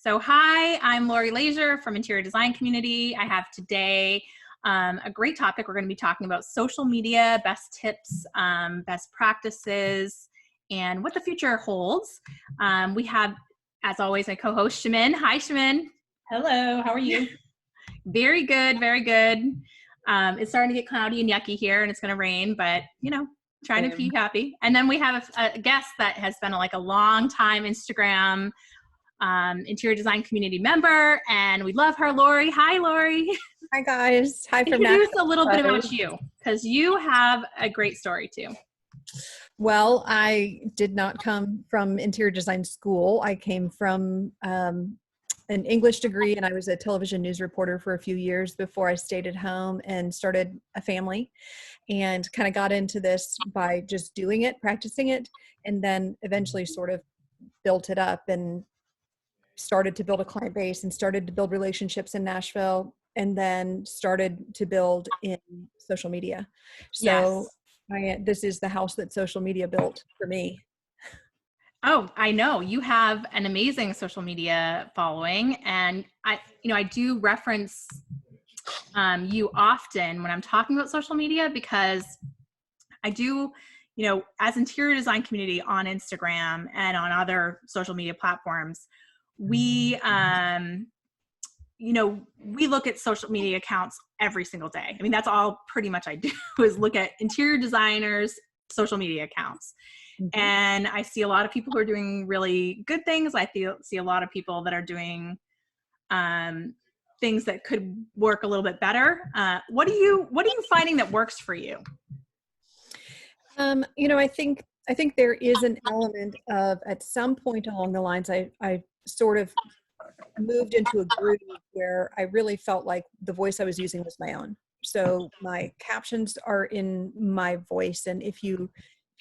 So hi, I'm Lori Lazier from Interior Design Community. I have today a great topic. We're going to be talking about social media, best tips, best practices, and what the future holds. We have, as always, my co-host Shamin. Hi, Shamin. Hello, how are you? Very good, very good. It's starting to get cloudy and yucky here, and it's going to rain, but trying to keep happy. And then we have a guest that has been a long time Instagram interior design community member, and we love her, Lori. Hi, Lori. Hi, guys. Hi from Introduce Nashville. a little bit about you, because you have a great story too. Well, I did not come from interior design school. I came from an English degree, and I was a television news reporter for a few years before I stayed at home and started a family, and kind of got into this by just doing it, practicing it, and then eventually sort of built it up and started to build a client base and started to build relationships in Nashville, and then started to build in social media. So this is the house that social media built for me. Oh, I know you have an amazing social media following, and I do reference you often when I'm talking about social media, because I do, as interior design community on Instagram and on other social media platforms, we we look at social media accounts every single day. I mean, that's all pretty much I do is look at interior designers' social media accounts. Mm-hmm. And I see a lot of people who are doing really good things. I see a lot of people that are doing things that could work a little bit better. What are you finding that works for you? I think there is an element of, at some point along the lines, I sort of moved into a groove where I really felt like the voice I was using was my own. So my captions are in my voice, and if you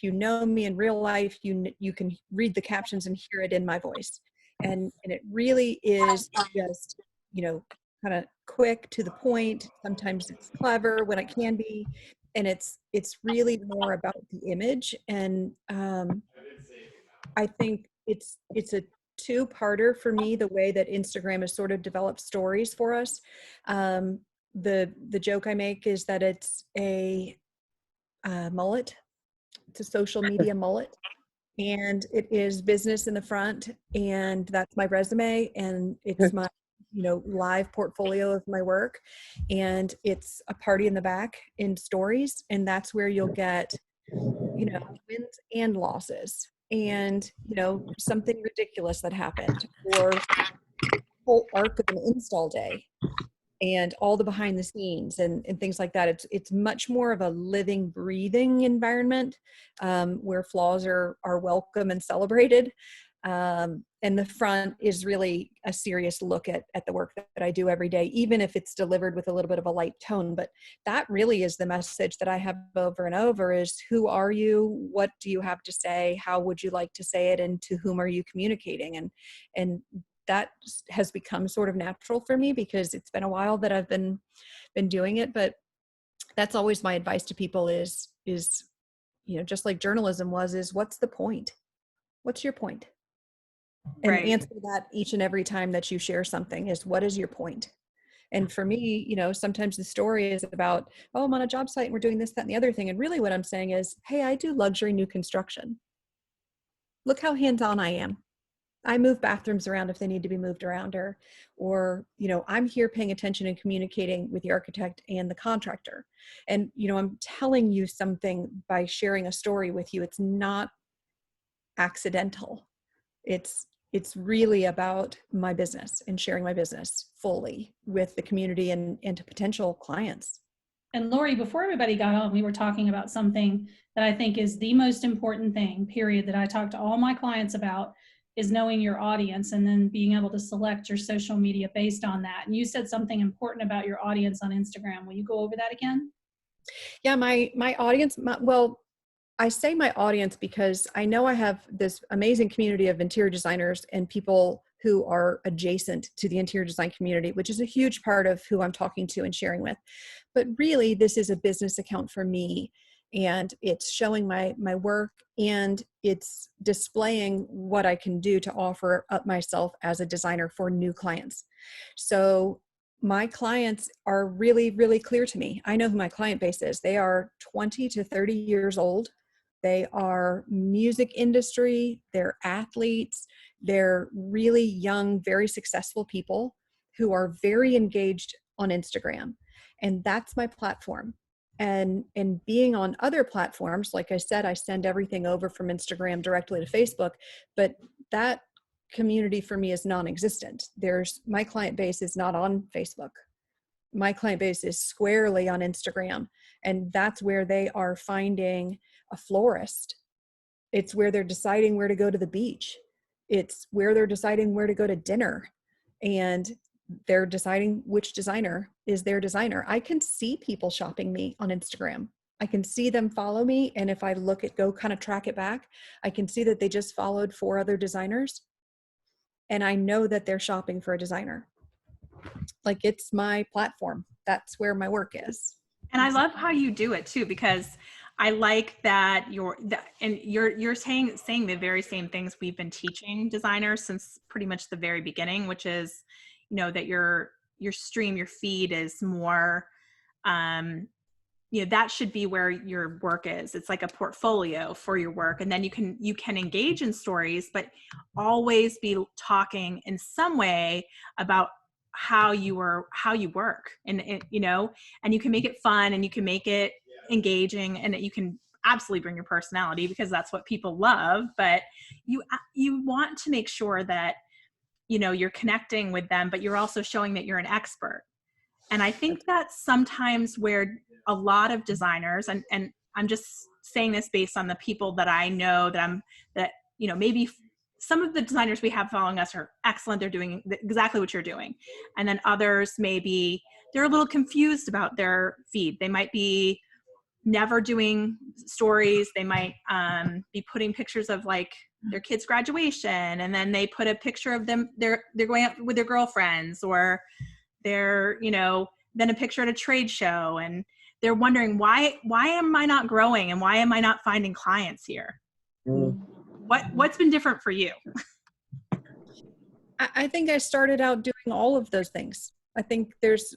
know me in real life, you can read the captions and hear it in my voice, and it really is just kind of quick, to the point. Sometimes it's clever when it can be, and it's really more about the image. And I think it's a two-parter for me, the way that Instagram has sort of developed stories for us. The joke I make is that it's a mullet. It's a social media mullet, and it is business in the front, and that's my resume, and it's my live portfolio of my work, and it's a party in the back in stories, and that's where you'll get wins and losses, and something ridiculous that happened, or the whole arc of an install day, and all the behind the scenes and things like that. It's much more of a living, breathing environment, where flaws are welcome and celebrated. And the front is really a serious look at the work that I do every day, even if it's delivered with a little bit of a light tone. But that really is the message that I have over and over is, who are you? What do you have to say? How would you like to say it? And to whom are you communicating? And that has become sort of natural for me, because it's been a while that I've been doing it. But that's always my advice to people is just like journalism is, what's the point? What's your point? And Right. Answer that each and every time that you share something is, what is your point? And for me, sometimes the story is about, oh, I'm on a job site and we're doing this, that, and the other thing. And really what I'm saying is, hey, I do luxury new construction. Look how hands-on I am. I move bathrooms around if they need to be moved around, or I'm here paying attention and communicating with the architect and the contractor. And, I'm telling you something by sharing a story with you. It's not accidental. It's really about my business and sharing my business fully with the community and to potential clients. And Lori, before everybody got on, we were talking about something that I think is the most important thing, period, that I talk to all my clients about, is knowing your audience and then being able to select your social media based on that. And you said something important about your audience on Instagram. Will you go over that again? Yeah, my audience, I say my audience because I know I have this amazing community of interior designers and people who are adjacent to the interior design community, which is a huge part of who I'm talking to and sharing with. But really, this is a business account for me. and it's showing my work, and it's displaying what I can do to offer up myself as a designer for new clients. So my clients are really, really clear to me. I know who my client base is. They are 20 to 30 years old. They are music industry, they're athletes, they're really young, very successful people who are very engaged on Instagram. And that's my platform. And being on other platforms, like I said, I send everything over from Instagram directly to Facebook, but that community for me is non-existent. My client base is not on Facebook. My client base is squarely on Instagram, and that's where they are finding a florist. It's where they're deciding where to go to the beach. It's where they're deciding where to go to dinner, and they're deciding which designer is their designer. I can see people shopping me on Instagram. I can see them follow me, and if I go kind of track it back, I can see that they just followed 4 other designers, and I know that they're shopping for a designer. Like, it's my platform. That's where my work is. And I love how you do it too, because I like that you're saying the very same things we've been teaching designers since pretty much the very beginning, which is, that your stream, your feed is more, that should be where your work is. It's like a portfolio for your work. And then you can engage in stories, but always be talking in some way about how you work, and and you can make it fun, and you can make it engaging, and you can absolutely bring your personality, because that's what people love. But you want to make sure that you're connecting with them, but you're also showing that you're an expert. And I think that's sometimes where a lot of designers, and I'm just saying this based on the people that I know that maybe some of the designers we have following us are excellent. They're doing exactly what you're doing. And then others, maybe they're a little confused about their feed. They might be never doing stories. They might be putting pictures of like their kids' graduation, and then they put a picture of them, they're going out with their girlfriends, or they're, then a picture at a trade show, and they're wondering, why am I not growing, and why am I not finding clients here? What's been different for you? I think I started out doing all of those things. I think there's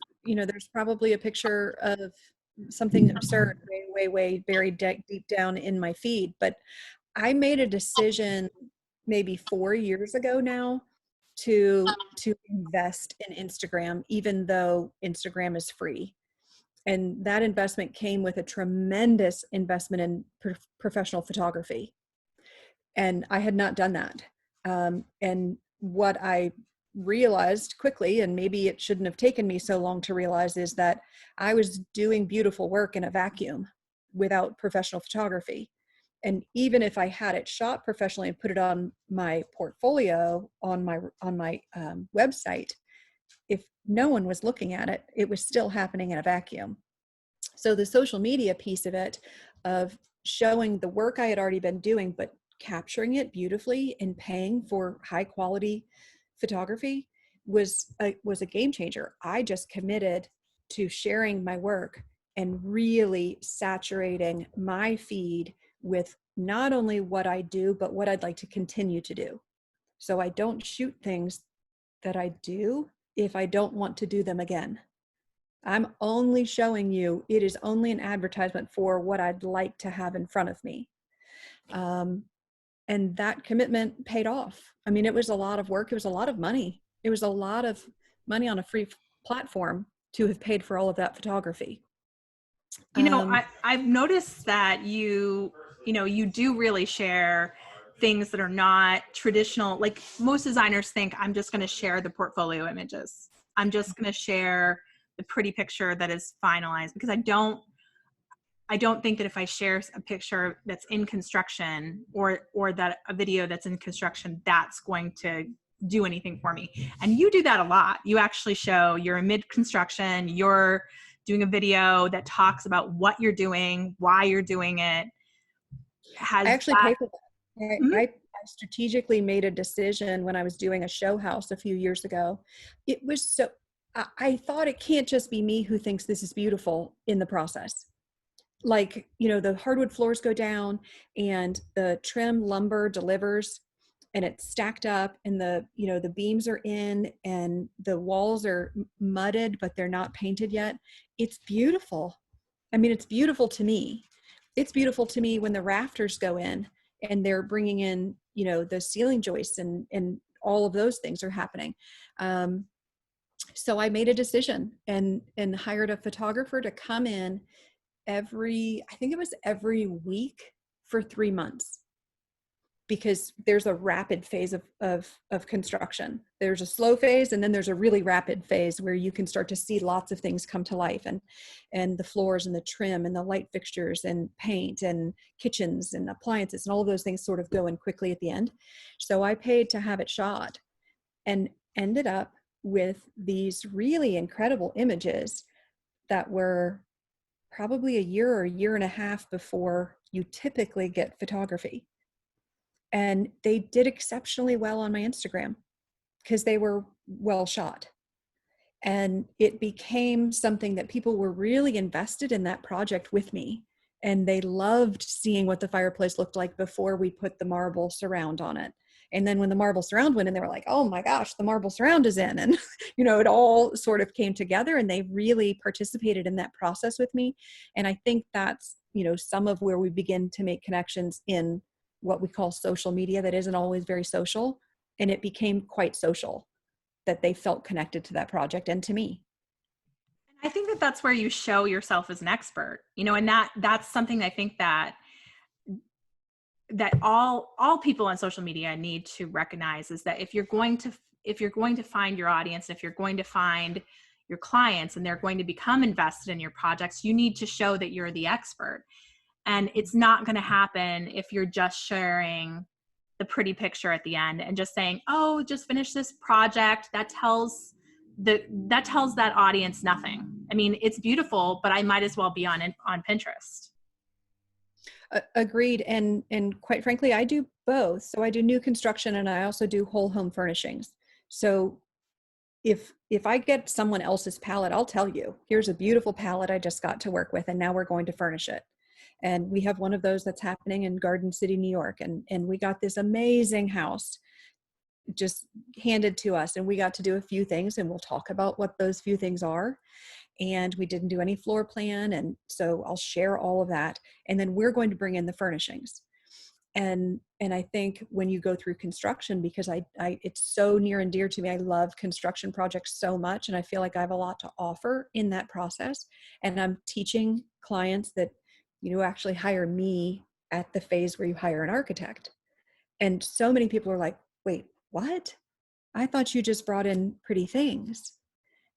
probably a picture of something absurd way buried deep down in my feed, but I made a decision maybe 4 years ago now to invest in Instagram, even though Instagram is free. And that investment came with a tremendous investment in professional photography. And I had not done that. And what I realized quickly, and maybe it shouldn't have taken me so long to realize, is that I was doing beautiful work in a vacuum without professional photography. And even if I had it shot professionally and put it on my portfolio on my website, if no one was looking at it, it was still happening in a vacuum. So the social media piece of it, of showing the work I had already been doing, but capturing it beautifully and paying for high quality photography, was a game changer. I just committed to sharing my work and really saturating my feed with not only what I do, but what I'd like to continue to do. So I don't shoot things that I do if I don't want to do them again. I'm only showing you, it is only an advertisement for what I'd like to have in front of me. And that commitment paid off. I mean, it was a lot of work. It was a lot of money. It was a lot of money on a free platform to have paid for all of that photography. I've noticed that you do really share things that are not traditional. Like, most designers think, I'm just going to share the portfolio images. I'm just going to share the pretty picture that is finalized, because I don't think that if I share a picture that's in construction, or that a video that's in construction, that's going to do anything for me. And you do that a lot. You actually show you're in mid-construction, you're doing a video that talks about what you're doing, why you're doing it. I actually pay for that. I strategically made a decision when I was doing a show house a few years ago. It was so, I thought, it can't just be me who thinks this is beautiful in the process. like, you know, the hardwood floors go down and the trim lumber delivers and it's stacked up and the, you know, the beams are in and the walls are mudded, but they're not painted yet. It's beautiful. I mean, it's beautiful to me. It's beautiful to me when the rafters go in and they're bringing in, you know, the ceiling joists and all of those things are happening. So I made a decision and hired a photographer to come in I think it was every week for 3 months, because there's a rapid phase of construction. There's a slow phase and then there's a really rapid phase where you can start to see lots of things come to life, and the floors and the trim and the light fixtures and paint and kitchens and appliances and all of those things sort of go in quickly at the end. So I paid to have it shot and ended up with these really incredible images that were probably a year or a year and a half before you typically get photography. And they did exceptionally well on my Instagram because they were well shot. And it became something that people were really invested in that project with me. And they loved seeing what the fireplace looked like before we put the marble surround on it. And then when the marble surround went in, they were like, oh my gosh, the marble surround is in. And, you know, it all sort of came together and they really participated in that process with me. And I think that's, you know, some of where we begin to make connections in what we call social media that isn't always very social. And it became quite social, that they felt connected to that project and to me. I think that that's where you show yourself as an expert, you know, and that's something I think that all people on social media need to recognize, is that if you're going to find your audience, if you're going to find your clients and they're going to become invested in your projects, you need to show that you're the expert. And it's not going to happen if you're just sharing the pretty picture at the end and just saying, oh, just finish this project. That tells that audience nothing. I mean, it's beautiful, but I might as well be on Pinterest. Agreed. And quite frankly, I do both. So I do new construction and I also do whole home furnishings. So if I get someone else's palette, I'll tell you, here's a beautiful palette I just got to work with, and now we're going to furnish it. And we have one of those that's happening in Garden City, New York. And we got this amazing house just handed to us, and we got to do a few things, and we'll talk about what those few things are. And we didn't do any floor plan. And so I'll share all of that. And then we're going to bring in the furnishings. And I think when you go through construction, because I it's so near and dear to me, I love construction projects so much. And I feel like I have a lot to offer in that process. And I'm teaching clients that, you know, actually hire me at the phase where you hire an architect. And so many people are like, wait, what? I thought you just brought in pretty things.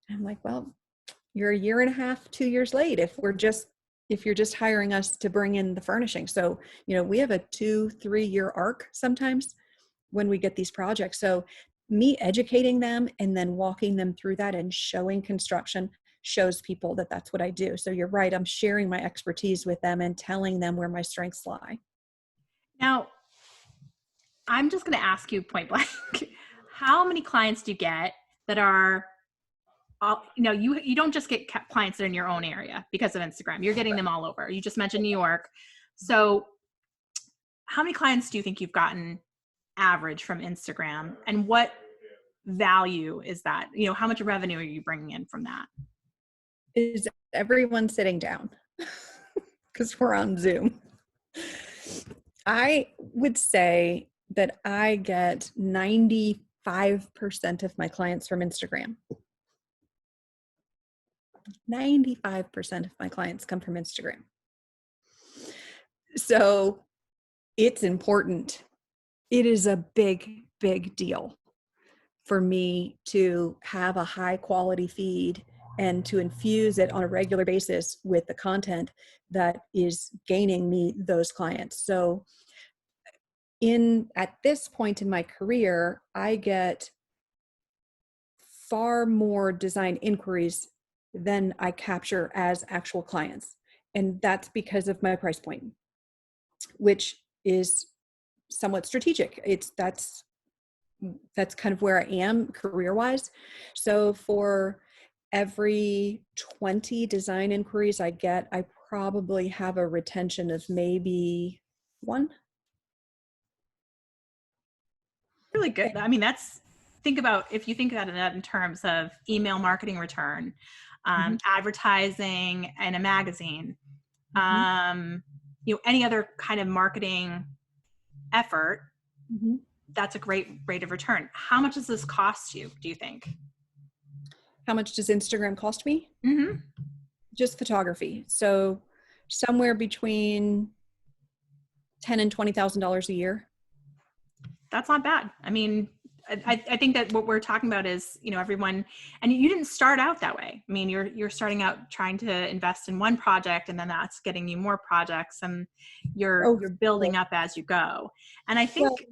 And I'm like, well, you're a year and a half, 2 years late if you're just hiring us to bring in the furnishing. So, you know, we have a 2-3 year arc sometimes when we get these projects. So me educating them and then walking them through that and showing construction shows people that that's what I do. So you're right. I'm sharing my expertise with them and telling them where my strengths lie. Now, I'm just going to ask you point blank, how many clients do you get that are, you know, you don't just get clients that are in your own area because of Instagram. You're getting them all over. You just mentioned New York. So how many clients do you think you've gotten average from Instagram, and what value is that? You know, how much revenue are you bringing in from that? Is everyone sitting down? Because we're on Zoom. I would say that I get 95% of my clients from Instagram. 95% of my clients come from Instagram. So it's important. It is a big, big deal for me to have a high quality feed and to infuse it on a regular basis with the content that is gaining me those clients. So at this point in my career, I get far more design inquiries than I capture as actual clients. And that's because of my price point, which is somewhat strategic. That's kind of where I am career-wise. So for every 20 design inquiries I get, I probably have a retention of maybe 1. Really good. I mean, if you think about it in terms of email marketing return, advertising and a magazine, any other kind of marketing effort, that's a great rate of return. How much does this cost you, do you think? How much does Instagram cost me? Just photography. So somewhere between $10,000 and $20,000 a year. That's not bad. I mean, I think that what we're talking about is, everyone, and you didn't start out that way. I mean, you're starting out trying to invest in one project, and then that's getting you more projects, and you're building up as you go. And I think,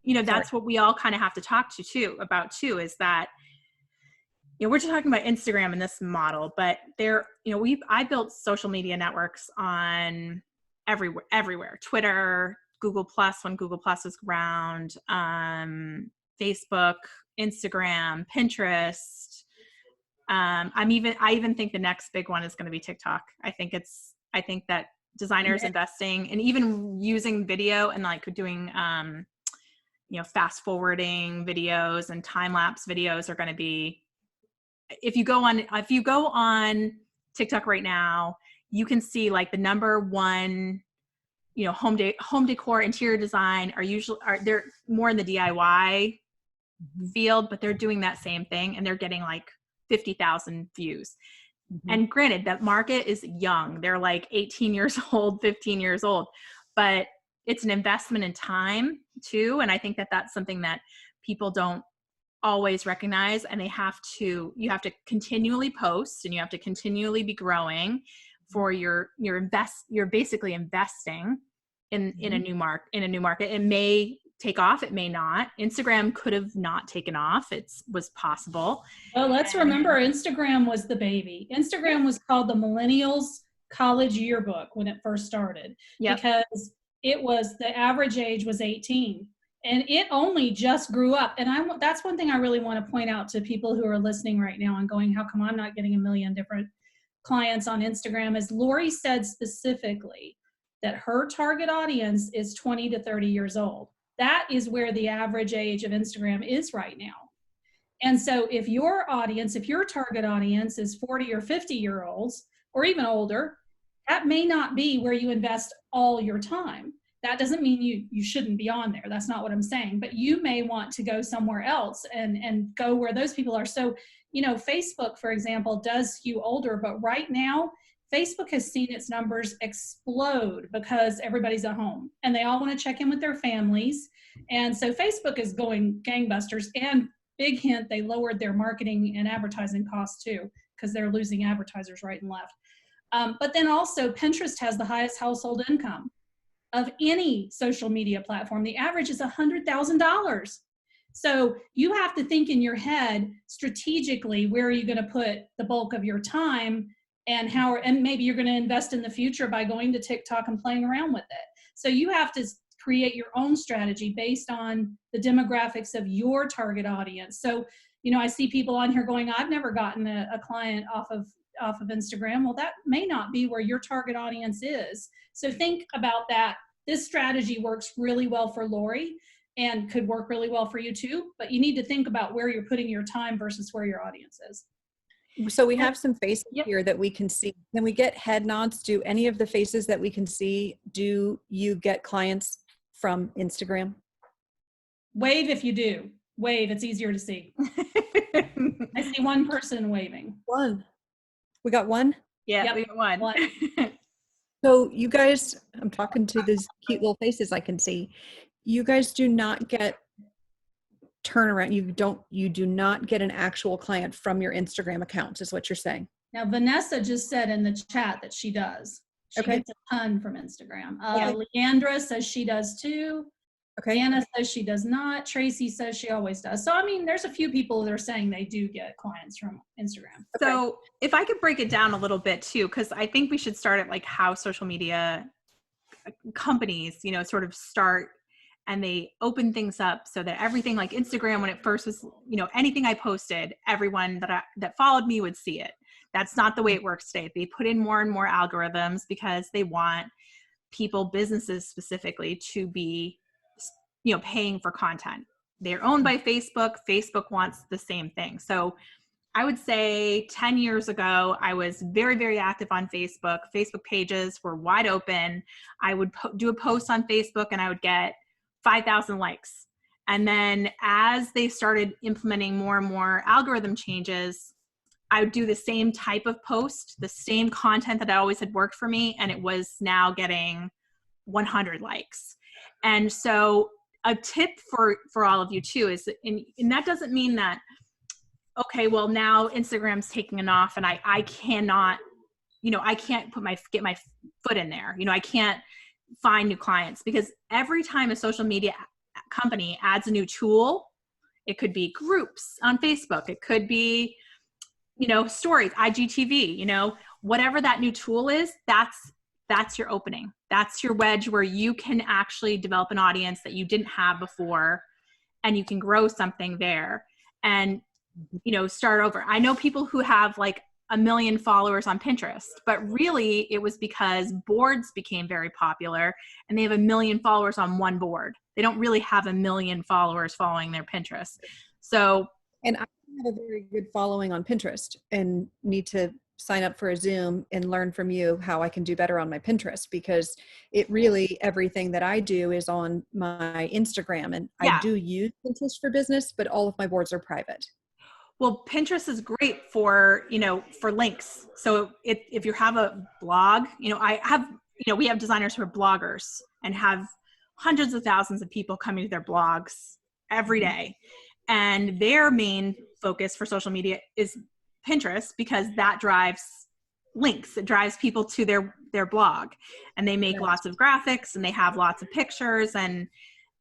that's what we all kind of have to talk about too, is that, we're just talking about Instagram in this model, but I built social media networks on everywhere, Twitter, Google Plus, when Google Plus was around, Facebook, Instagram, Pinterest. I even think the next big one is going to be TikTok. I think that designers investing and even using video and like doing, fast forwarding videos and time lapse videos are going to be, if you go on TikTok right now, you can see like the number one, home decor, interior design they're more in the DIY field, but they're doing that same thing and they're getting like 50,000 views. And granted, that market is young. They're like 18 years old, 15 years old, but it's an investment in time too. And I think that that's something that people don't always recognize, and you have to continually post, and you have to continually be growing for you're basically investing in a new market. It may take off, it may not. Instagram could have not taken off. It was possible. Well, let's remember Instagram was the baby. Instagram was called the Millennials College Yearbook when it first started, because the average age was 18. And it only just grew up. And that's one thing I really want to point out to people who are listening right now and going, how come I'm not getting a million different clients on Instagram? Is Lori said specifically that her target audience is 20 to 30 years old. That is where the average age of Instagram is right now. And so if your target audience is 40 or 50-year-olds or even older, that may not be where you invest all your time. That doesn't mean you shouldn't be on there. That's not what I'm saying. But you may want to go somewhere else and go where those people are. So, Facebook, for example, does skew older. But right now, Facebook has seen its numbers explode because everybody's at home and they all want to check in with their families. And so Facebook is going gangbusters. And big hint, they lowered their marketing and advertising costs too, because they're losing advertisers right and left. But then also Pinterest has the highest household income of any social media platform. The average is $100,000. So you have to think in your head strategically, where are you going to put the bulk of your time, and maybe you're going to invest in the future by going to TikTok and playing around with it. So you have to create your own strategy based on the demographics of your target audience. So, I see people on here going, I've never gotten a client off of Instagram. Well, that may not be where your target audience is. So think about that. This strategy works really well for Lori and could work really well for you too, but you need to think about where you're putting your time versus where your audience is. So we have some faces here that we can see. Can we get head nods? Do any of the faces that we can see, do you get clients from Instagram? Wave if you do. Wave, it's easier to see. I see one person waving. One. We got one? Yeah, we got one. So you guys, I'm talking to these cute little faces I can see. You guys do not get turnaround. You do not get an actual client from your Instagram accounts, is what you're saying. Now, Vanessa just said in the chat that she does. She gets a ton from Instagram. Leandra says she does too. Okay. Anna says she does not. Tracy says she always does. So, there's a few people that are saying they do get clients from Instagram. So if I could break it down a little bit too, because I think we should start at like how social media companies, sort of start, and they open things up so that everything, like Instagram, when it first was, anything I posted, everyone that followed me would see it. That's not the way it works today. They put in more and more algorithms because they want people, businesses specifically, to be, paying for content. They're owned by Facebook. Facebook wants the same thing. So I would say 10 years ago, I was very, very active on Facebook. Facebook pages were wide open. I would do a post on Facebook and I would get 5,000 likes. And then as they started implementing more and more algorithm changes, I would do the same type of post, the same content that I always had worked for me, and it was now getting 100 likes. And so a tip for all of you too is, and that doesn't mean that, okay, well now Instagram's taking it off and I cannot, I can't get my foot in there. I can't find new clients, because every time a social media company adds a new tool, it could be groups on Facebook, it could be, stories, IGTV, whatever that new tool is, that's your opening. That's your wedge where you can actually develop an audience that you didn't have before, and you can grow something there and, start over. I know people who have like 1 million followers on Pinterest, but really it was because boards became very popular and they have 1 million followers on one board. They don't really have 1 million followers following their Pinterest. So, and I have a very good following on Pinterest and need to sign up for a Zoom and learn from you how I can do better on my Pinterest, because it really, everything that I do is on my Instagram, and I do use Pinterest for business, but all of my boards are private. Well, Pinterest is great for, for links. So if you have a blog, I have, we have designers who are bloggers and have hundreds of thousands of people coming to their blogs every day. And their main focus for social media is Pinterest, because that drives links. It drives people to their blog, and they make lots of graphics and they have lots of pictures, and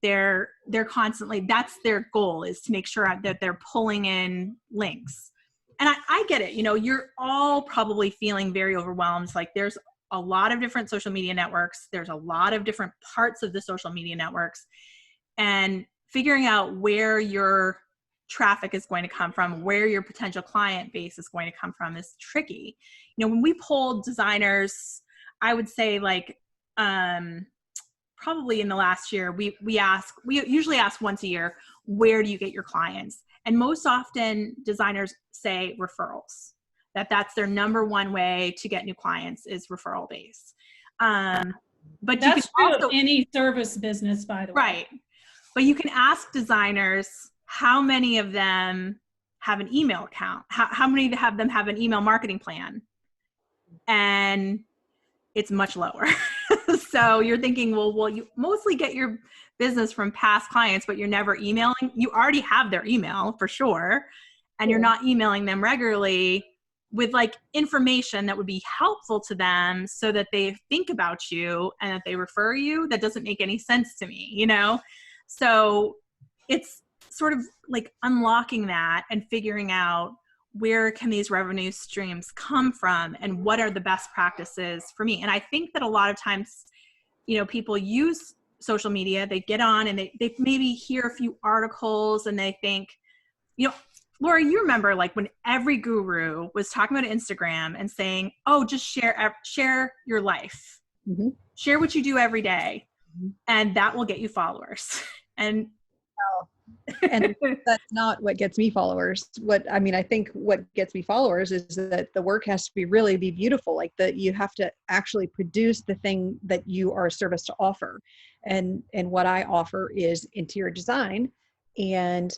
they're constantly, that's their goal, is to make sure that they're pulling in links. And I get it. You're all probably feeling very overwhelmed. Like there's a lot of different social media networks. There's a lot of different parts of the social media networks, and figuring out where your traffic is going to come from, where your potential client base is going to come from, is tricky. When we polled designers, I would say like, probably in the last year, we usually ask once a year, where do you get your clients? And most often designers say referrals, that's their number one way to get new clients, is referral based. But that's true of any service business, by the way. Right. But you can ask designers how many of them have an email account, how many of them have an email marketing plan, and it's much lower. So you're thinking, well, you mostly get your business from past clients, but you're never emailing. You already have their email for sure, and you're not emailing them regularly with like information that would be helpful to them so that they think about you and that they refer you. That doesn't make any sense to me, So it's sort of like unlocking that and figuring out, where can these revenue streams come from and what are the best practices for me? And I think that a lot of times, people use social media, they get on and they maybe hear a few articles and they think, Laura, you remember like when every guru was talking about Instagram and saying, oh, just share your life, share what you do every day, and that will get you followers. And that's not what gets me followers. I think what gets me followers is that the work has to really be beautiful. Like that you have to actually produce the thing that you are a service to offer. And what I offer is interior design, and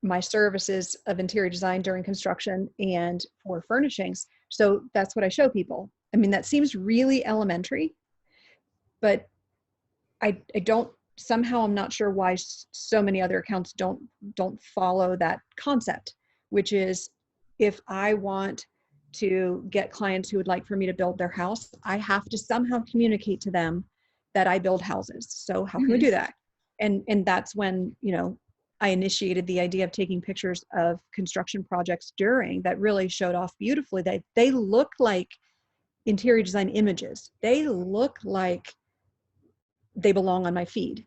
my services of interior design during construction and for furnishings. So that's what I show people. That seems really elementary, but I don't, somehow I'm not sure why so many other accounts don't follow that concept, which is, if I want to get clients who would like for me to build their house, I have to somehow communicate to them that I build houses. So how can we do that? And that's when, I initiated the idea of taking pictures of construction projects that really showed off beautifully. They look like interior design images. They look like they belong on my feed.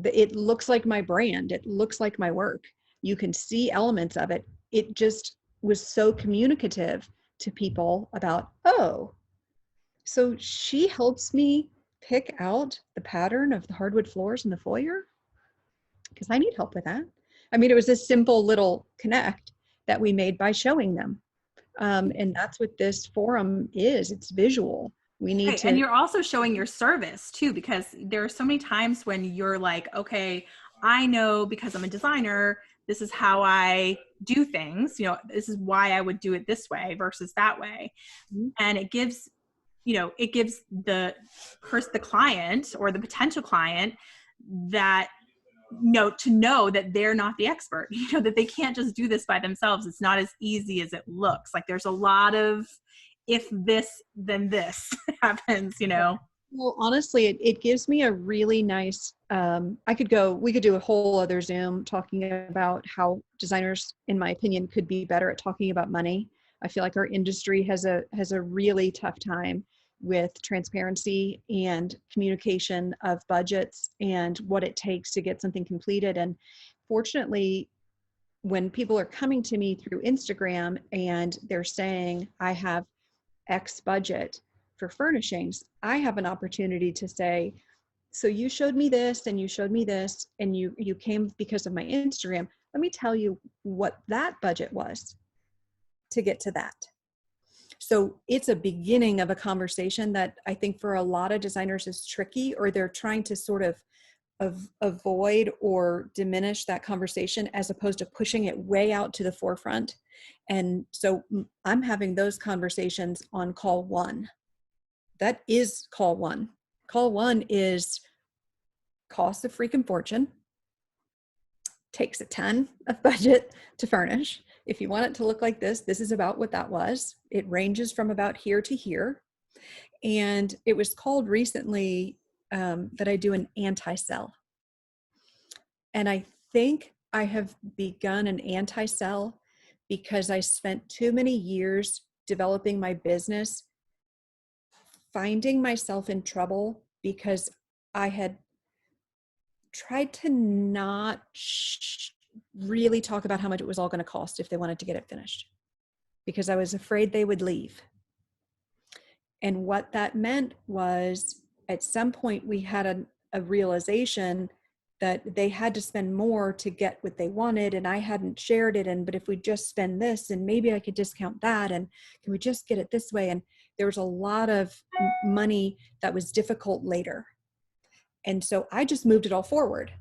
It looks like my brand. It looks like my work. You can see elements of it. It just was so communicative to people about, oh, so she helps me pick out the pattern of the hardwood floors in the foyer because I need help with that. I mean, it was a simple little connect that we made by showing them. And that's what this forum is. It's visual. We need Right. to. And you're also showing your service too, because there are so many times when you're like, okay, I know because I'm a designer, this is how I do things. You know, this is why I would do it this way versus that way. And it gives, you know, it gives the client or the potential client that to know that they're not the expert, you know, that they can't just do this by themselves. It's not as easy as it looks. Like there's a lot of if this, then this happens, you know. Well, honestly, it gives me a really nice, we could do a whole other Zoom talking about how designers, in my opinion, could be better at talking about money. I feel like our industry has a really tough time with transparency and communication of budgets and what it takes to get something completed. And fortunately, when people are coming to me through Instagram and they're saying, I have X budget for furnishings, I have an opportunity to say, so you showed me this and you showed me this and you came because of my Instagram. Let me tell you what that budget was to get to that. So it's a beginning of a conversation that I think for a lot of designers is tricky, or they're trying to sort of avoid or diminish that conversation as opposed to pushing it way out to the forefront. And so I'm having those conversations on call one. That is call one. Call one is cost a freaking fortune, takes a ton of budget to furnish. If you want it to look like this is about what that was. It ranges from about here to here. And it was called recently that I do an anti-sell. And I think I have begun an anti-sell because I spent too many years developing my business, finding myself in trouble because I had tried to not really talk about how much it was all going to cost if they wanted to get it finished, because I was afraid they would leave. And what that meant was at some point we had a realization that they had to spend more to get what they wanted, and I hadn't shared it. And but if we just spend this, and maybe I could discount that, and can we just get it this way? And there was a lot of money that was difficult later. And so I just moved it all forward.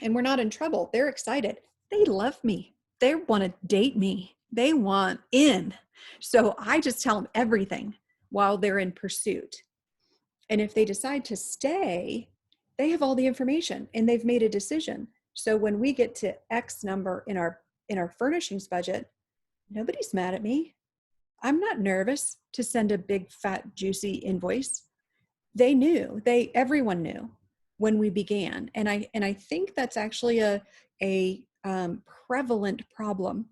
And we're not in trouble. They're excited. They love me. They want to date me. They want in. So I just tell them everything while they're in pursuit. And if they decide to stay, they have all the information and they've made a decision. So when we get to X number in our furnishings budget, nobody's mad at me. I'm not nervous to send a big, fat, juicy invoice. They knew, everyone knew when we began. And I think that's actually a prevalent problem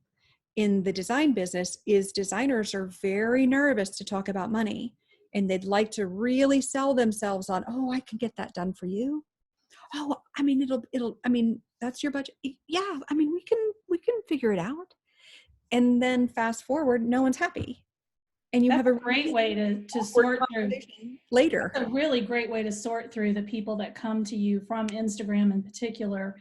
in the design business is designers are very nervous to talk about money, and they'd like to really sell themselves on, oh, I can get that done for you. Oh, I mean, I mean, that's your budget. Yeah. I mean, we can figure it out. And then fast forward, no one's happy. And you That's have a great way to sort through later. That's a really great way to sort through the people that come to you from Instagram in particular.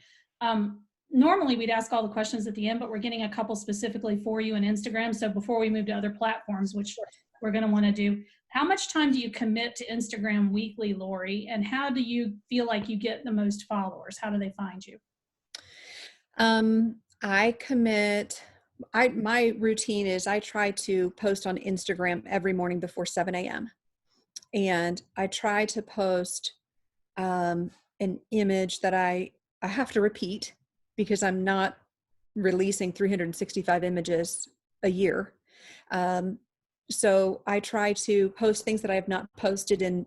Normally we'd ask all the questions at the end, but we're getting a couple specifically for you in Instagram. So before we move to other platforms, which we're going to want to do, how much time do you commit to Instagram weekly, Lori? And how do you feel like you get the most followers? How do they find you? My routine is I try to post on Instagram every morning before 7 a.m. And I try to post an image that I have to repeat because I'm not releasing 365 images a year. So I try to post things that I have not posted in,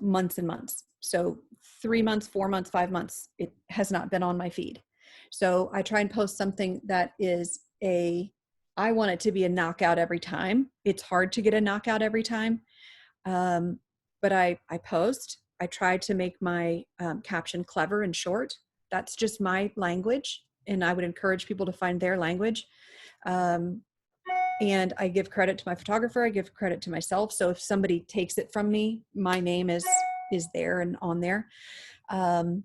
months and months. So 3 months, 4 months, 5 months, it has not been on my feed. So I try and post something that is I want it to be a knockout every time. It's hard to get a knockout every time. But I post. I try to make my caption clever and short. That's just my language, and I would encourage people to find their language. And I give credit to my photographer. I give credit to myself. So if somebody takes it from me, my name is there and on there. And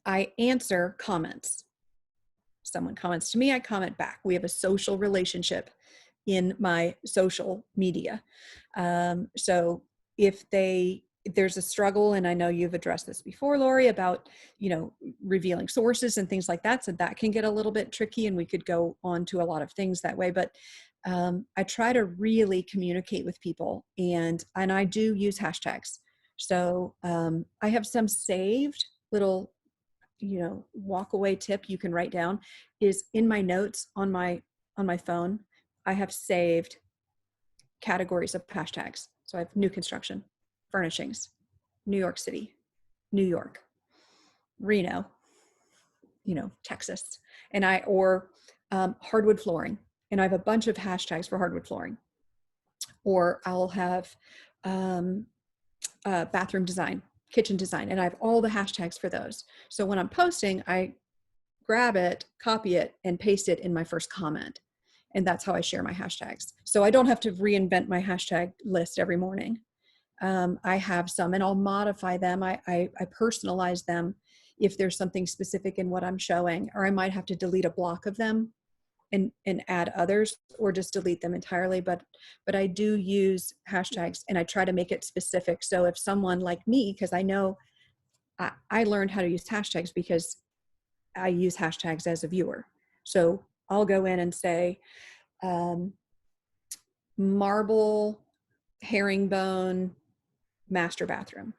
I answer comments. Someone comments to me, I comment back. We have a social relationship in my social media. So if there's a struggle, and I know you've addressed this before, Lori, about, revealing sources and things like that. So that can get a little bit tricky, and we could go on to a lot of things that way. But I try to really communicate with people, and I do use hashtags. So I have some saved little, walk away tip you can write down is in my notes on my phone. I have saved categories of hashtags. So I have new construction, furnishings, New York City, New York, Reno, Texas, and hardwood flooring. And I have a bunch of hashtags for hardwood flooring. Or I'll have bathroom design, kitchen design, and I have all the hashtags for those. So when I'm posting, I grab it, copy it, and paste it in my first comment. And that's how I share my hashtags. So I don't have to reinvent my hashtag list every morning. I have some, and I'll modify them. I personalize them if there's something specific in what I'm showing, or I might have to delete a block of them and add others, or just delete them entirely. But I do use hashtags, and I try to make it specific. So if someone like me, because I know I learned how to use hashtags because I use hashtags as a viewer. So I'll go in and say, marble, herringbone, master bathroom,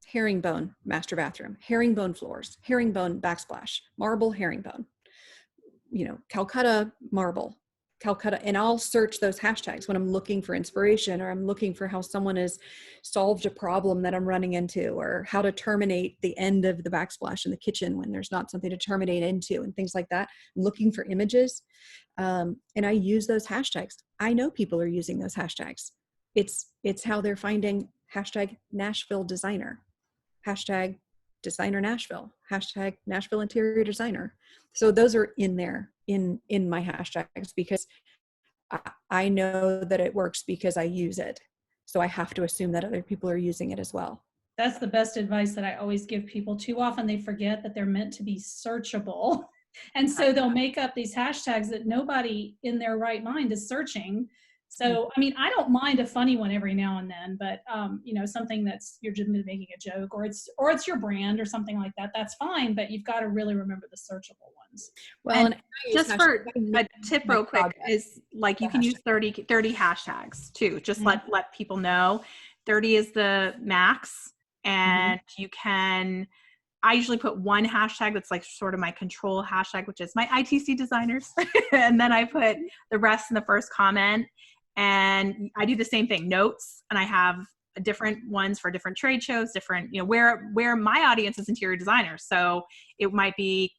herringbone, master bathroom, herringbone floors, herringbone backsplash, marble, herringbone, Calcutta marble, Calcutta, and I'll search those hashtags when I'm looking for inspiration, or I'm looking for how someone has solved a problem that I'm running into, or how to terminate the end of the backsplash in the kitchen when there's not something to terminate into, and things like that. I'm looking for images. And I use those hashtags. I know people are using those hashtags. It's how they're finding hashtag Nashville designer, hashtag designer Nashville, hashtag Nashville interior designer. So those are in there in my hashtags, because I know that it works because I use it. So I have to assume that other people are using it as well. That's the best advice that I always give people. Too often they forget that they're meant to be searchable. And so they'll make up these hashtags that nobody in their right mind is searching. So, I mean, I don't mind a funny one every now and then, but, something that's, you're just making a joke, or it's your brand or something like that, that's fine, but you've got to really remember the searchable ones. Well, and just for a tip real quick is like, you can use 30 hashtags too. Just let people know 30 is the max. And you can, I usually put one hashtag that's like sort of my control hashtag, which is my ITC designers. And then I put the rest in the first comment. And I do the same thing, notes, and I have different ones for different trade shows, different, where my audience is interior designers. So it might be,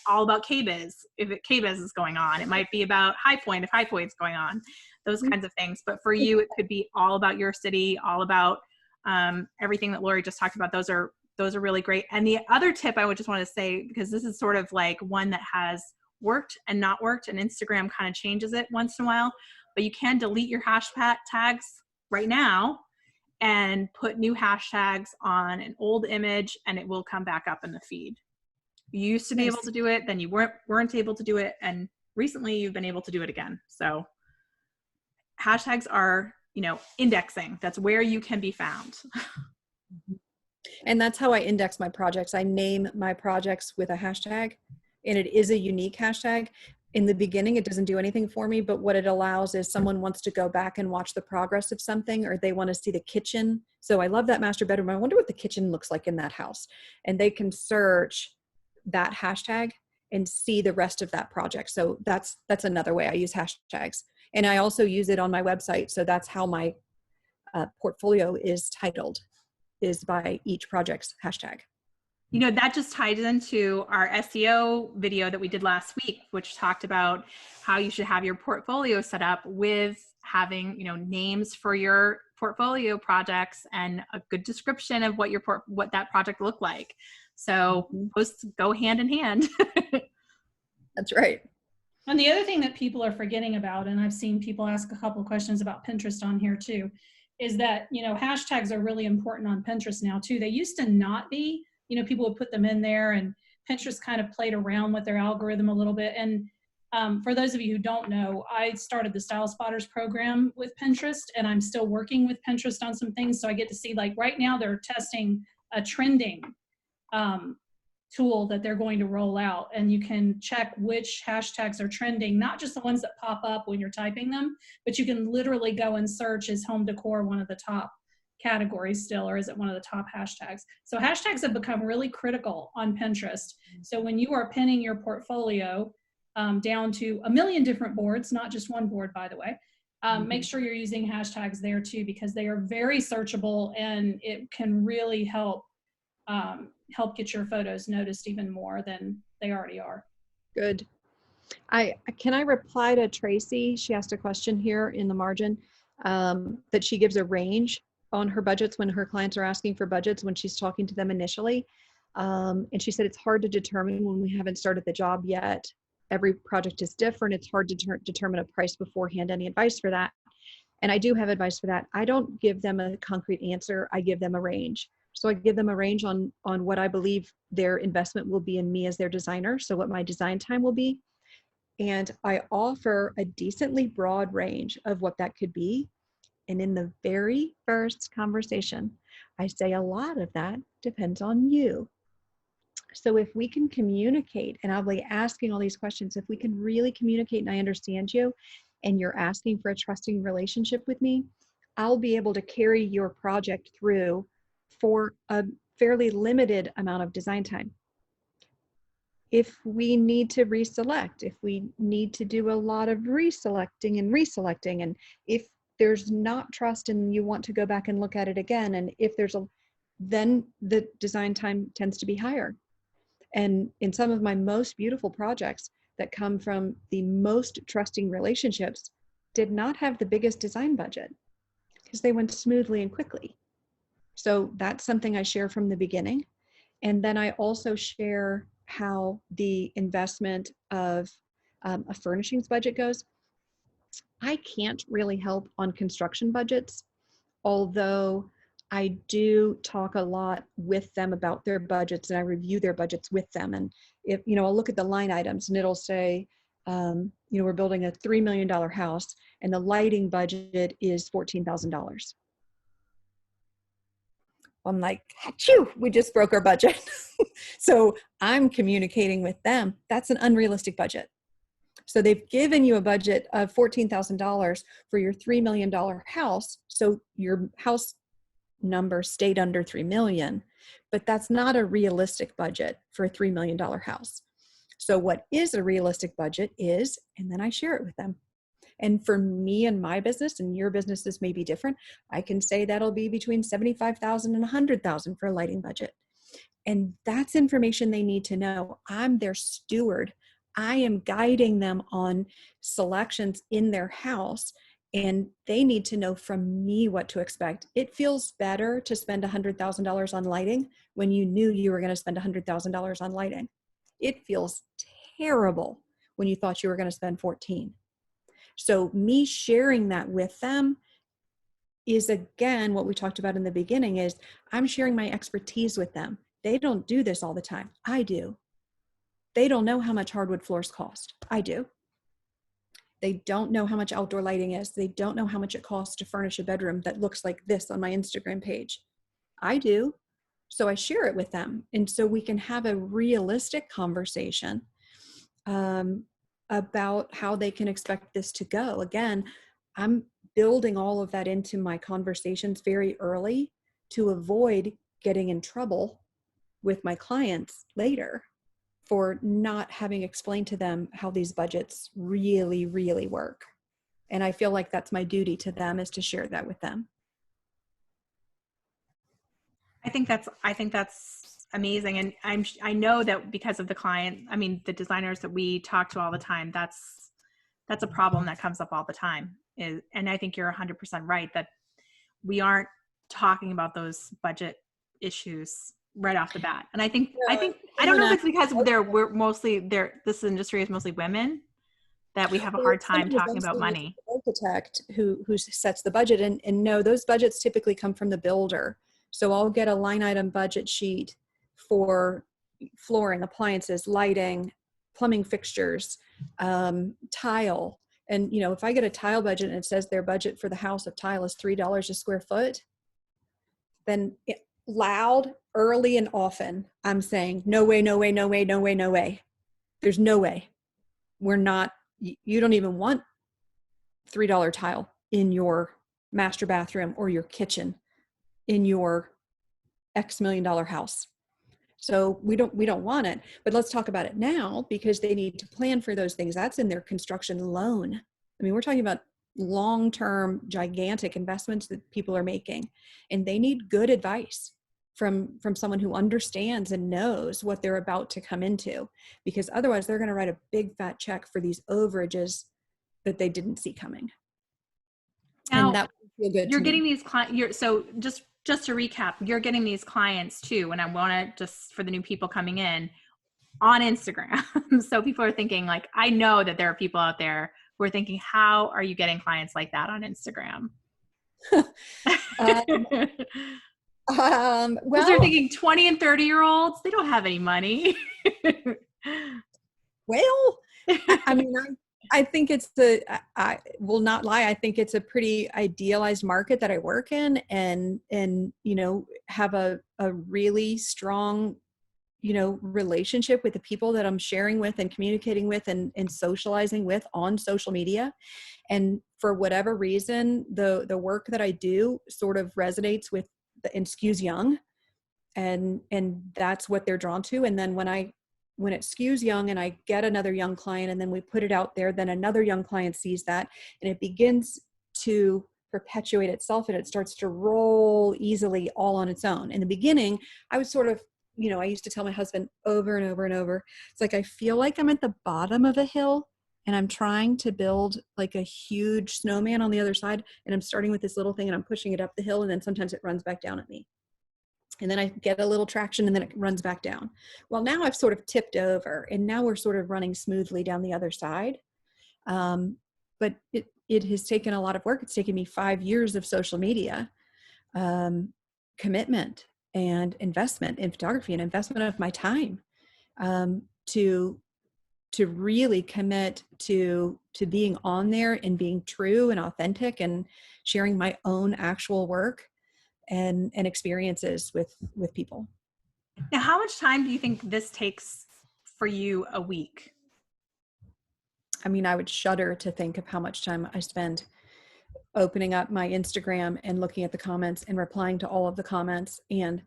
all about KBiz, if KBiz is going on. It might be about High Point, if High Point's going on, those kinds of things. But for you, it could be all about your city, all about everything that Lori just talked about. Those are really great. And the other tip I would just want to say, because this is sort of like one that has worked and not worked, and Instagram kind of changes it once in a while, but you can delete your hashtags right now and put new hashtags on an old image, and it will come back up in the feed. You used to be able to do it, then you weren't able to do it, and recently you've been able to do it again. So hashtags are, indexing. That's where you can be found. And that's how I index my projects. I name my projects with a hashtag, and it is a unique hashtag. In the beginning, it doesn't do anything for me, but what it allows is someone wants to go back and watch the progress of something, or they want to see the kitchen. So I love that master bedroom. I wonder what the kitchen looks like in that house. And they can search that hashtag and see the rest of that project. So that's another way I use hashtags. And I also use it on my website. So that's how my portfolio is titled, is by each project's hashtag. That just ties into our SEO video that we did last week, which talked about how you should have your portfolio set up with having, names for your portfolio projects and a good description of what that project looked like. So posts go hand in hand. That's right. And the other thing that people are forgetting about, and I've seen people ask a couple of questions about Pinterest on here too, is that, hashtags are really important on Pinterest now too. They used to not be, people would put them in there, and Pinterest kind of played around with their algorithm a little bit. And for those of you who don't know, I started the Style Spotters program with Pinterest, and I'm still working with Pinterest on some things. So I get to see, like right now they're testing a trending tool that they're going to roll out, and you can check which hashtags are trending, not just the ones that pop up when you're typing them, but you can literally go and search, is home decor one of the top categories still, or is it one of the top hashtags? So hashtags have become really critical on Pinterest. So when you are pinning your portfolio down to 1 million different boards, not just one board, by the way, make sure you're using hashtags there too, because they are very searchable, and it can really help get your photos noticed even more than they already are. Good. Can I reply to Tracy? She asked a question here in the margin that she gives a range on her budgets when her clients are asking for budgets when she's talking to them initially. And she said it's hard to determine when we haven't started the job yet. Every project is different. It's hard to determine a price beforehand. Any advice for that? And I do have advice for that. I don't give them a concrete answer. I give them a range. So I give them a range on what I believe their investment will be in me as their designer. So what my design time will be. And I offer a decently broad range of what that could be. And in the very first conversation, I say a lot of that depends on you. So if we can communicate, and I'll be asking all these questions, if we can really communicate and I understand you, and you're asking for a trusting relationship with me, I'll be able to carry your project through for a fairly limited amount of design time. If we need to reselect, if we need to do a lot of reselecting, and if there's not trust and you want to go back and look at it again, and if then the design time tends to be higher. And in some of my most beautiful projects that come from the most trusting relationships did not have the biggest design budget because they went smoothly and quickly. So that's something I share from the beginning. And then I also share how the investment of a furnishings budget goes. I can't really help on construction budgets, although I do talk a lot with them about their budgets, and I review their budgets with them. And if, I'll look at the line items and it'll say, we're building a $3 million house and the lighting budget is $14,000. I'm like, achoo, we just broke our budget. So I'm communicating with them. That's an unrealistic budget. So they've given you a budget of $14,000 for your $3 million house. So your house number stayed under 3 million, but that's not a realistic budget for a $3 million house. So what is a realistic budget is, and then I share it with them. And for me and my business, and your businesses may be different, I can say that'll be between $75,000 and $100,000 for a lighting budget. And that's information they need to know. I'm their steward. I am guiding them on selections in their house, and they need to know from me what to expect. It feels better to spend $100,000 on lighting when you knew you were going to spend $100,000 on lighting. It feels terrible when you thought you were going to spend 14. So me sharing that with them is, again, what we talked about in the beginning, is I'm sharing my expertise with them. They don't do this all the time. I do. They don't know how much hardwood floors cost. I do. They don't know how much outdoor lighting is. They don't know how much it costs to furnish a bedroom that looks like this on my Instagram page. I do. So I share it with them. And so we can have a realistic conversation about how they can expect this to go. Again, I'm building all of that into my conversations very early to avoid getting in trouble with my clients later for not having explained to them how these budgets really, really work. And I feel like that's my duty to them, is to share that with them. I think that's amazing. And I know that because of the designers that we talk to all the time, that's a problem that comes up all the time. And I think you're 100% right that we aren't talking about those budget issues right off the bat. And I think I don't know if it's because this industry is mostly women, that we have a Well, hard time sometimes talking I'm about seeing it money. with the architect who sets the budget, and no, those budgets typically come from the builder. So I'll get a line item budget sheet for flooring, appliances, lighting, plumbing fixtures, tile. And, if I get a tile budget and it says their budget for the house of tile is $3 a square foot, then loud, early, and often, I'm saying, no way, no way, no way, no way, no way. There's no way. We're not, you don't even want $3 tile in your master bathroom or your kitchen in your X million dollar house. So we don't want it, but let's talk about it now because they need to plan for those things. That's in their construction loan. I mean, we're talking about long-term gigantic investments that people are making, and they need good advice from someone who understands and knows what they're about to come into, because otherwise they're going to write a big fat check for these overages that they didn't see coming. Now, And that would feel good you're to getting me. these clients. So just to recap, you're getting these clients too. And I want to just for the new people coming in on Instagram. So people are thinking like, I know that there are people out there who are thinking, how are you getting clients like that on Instagram? Because Well, they're thinking 20 and 30-year-olds, they don't have any money. well, I mean, I think I will not lie. I think it's a pretty idealized market that I work in, and have a really strong, relationship with the people that I'm sharing with and communicating with and socializing with on social media. And for whatever reason, the work that I do sort of resonates with and skews young, and that's what they're drawn to. And then when it skews young and I get another young client and then we put it out there, then another young client sees that and it begins to perpetuate itself and it starts to roll easily all on its own. In the beginning, I was sort of, I used to tell my husband over and over and over, it's like I feel like I'm at the bottom of a hill and I'm trying to build like a huge snowman on the other side, and I'm starting with this little thing and I'm pushing it up the hill, and then sometimes it runs back down at me. And then I get a little traction and then it runs back down. Well, now I've sort of tipped over and now we're sort of running smoothly down the other side. But it has taken a lot of work. It's taken me 5 years of social media commitment and investment in photography and investment of my time to really commit to being on there and being true and authentic and sharing my own actual work and experiences with people. Now, how much time do you think this takes for you a week? I mean, I would shudder to think of how much time I spend opening up my Instagram and looking at the comments and replying to all of the comments and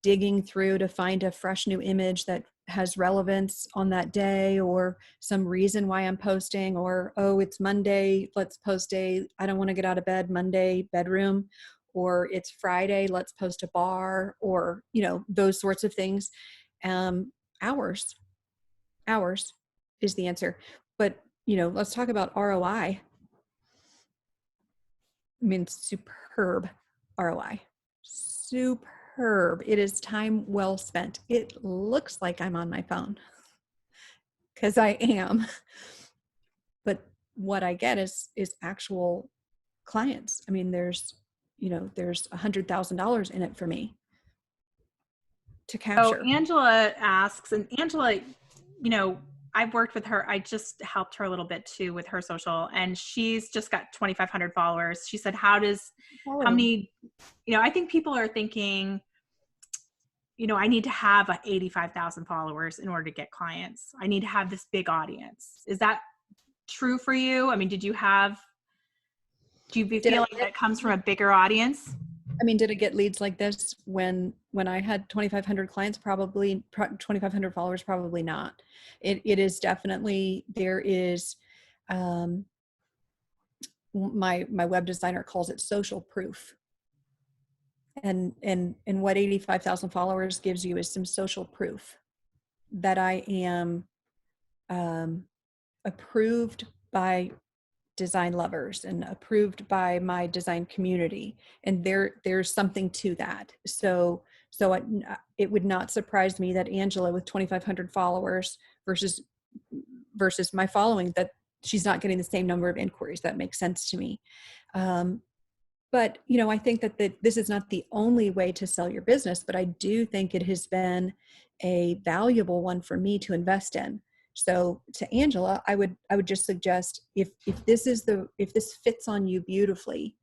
digging through to find a fresh new image that has relevance on that day, or some reason why I'm posting, or, oh, it's Monday, let's post I don't want to get out of bed Monday bedroom, or it's Friday, let's post a bar, or, those sorts of things. Hours is the answer. But, let's talk about ROI. I mean, superb ROI. Superb. It is time well spent. It looks like I'm on my phone because I am. But what I get is actual clients. I mean, there's $100,000 in it for me to capture. So Angela asks, and Angela, I've worked with her. I just helped her a little bit too with her social, and she's just got 2,500 followers. She said, how many, I think people are thinking, I need to have 85,000 followers in order to get clients. I need to have this big audience. Is that true for you? I mean, do you feel like that comes from a bigger audience? I mean, did it get leads like this when I had 2,500 clients? Probably 2,500 followers, probably not. It is definitely, there is, my web designer calls it social proof. And what 85,000 followers gives you is some social proof that I am approved by design lovers and approved by my design community, and there's something to that. So it would not surprise me that Angela with 2,500 followers versus my following, that she's not getting the same number of inquiries. That makes sense to me. But, I think that this is not the only way to sell your business, but I do think it has been a valuable one for me to invest in. So to Angela, I would just suggest if this fits on you beautifully